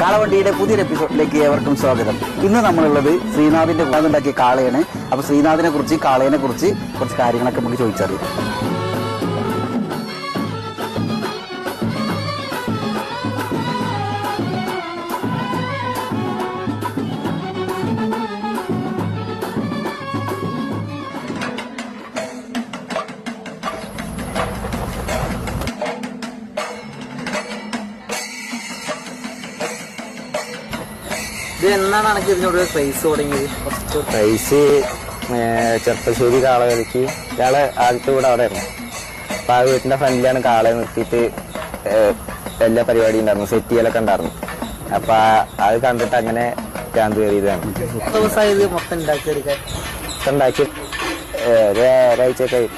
കാളവണ്ടിയുടെ പുതിയൊരു എപ്പിസോഡിലേക്ക് ഏവർക്കും സ്വാഗതം. ഇന്ന് നമ്മളുള്ളത് ശ്രീനാഥിന്റെ ഉണ്ടാക്കിയ കാളയാണ്. അപ്പൊ ശ്രീനാഥിനെ കുറിച്ച് കാളയെ കുറിച്ച് കുറച്ച് കാര്യങ്ങളൊക്കെ നമുക്ക് ചോദിച്ചറിയാം. ഇത് എന്നാണ് എനിക്ക് ഇതിനോട് പ്രൈസ് തുടങ്ങിയത്? പ്രൈസ് ചെറുപ്പശ്ശേരി കാള കളിക്ക് ഇയാളെ ആദ്യത്തെ കൂടെ അവിടെ ആയിരുന്നു. അപ്പൊ ആ വീട്ടിന്റെ ഫ്രണ്ടിലാണ് കാളയെ നിർത്തിയിട്ട് എല്ലാ പരിപാടി ഉണ്ടായിരുന്നു, സെറ്റ് ചെയ്യലൊക്കെ ഉണ്ടായിരുന്നു. അപ്പൊ അത് കണ്ടിട്ട് അങ്ങനെ ഭ്രാന്ത് കയറിയതാണ്. ദിവസമായി ഇത് മൊത്തം ഉണ്ടാക്കിയെടുക്കാൻ? ഉണ്ടാക്കി ഒരാഴ്ചയൊക്കെ ആയി.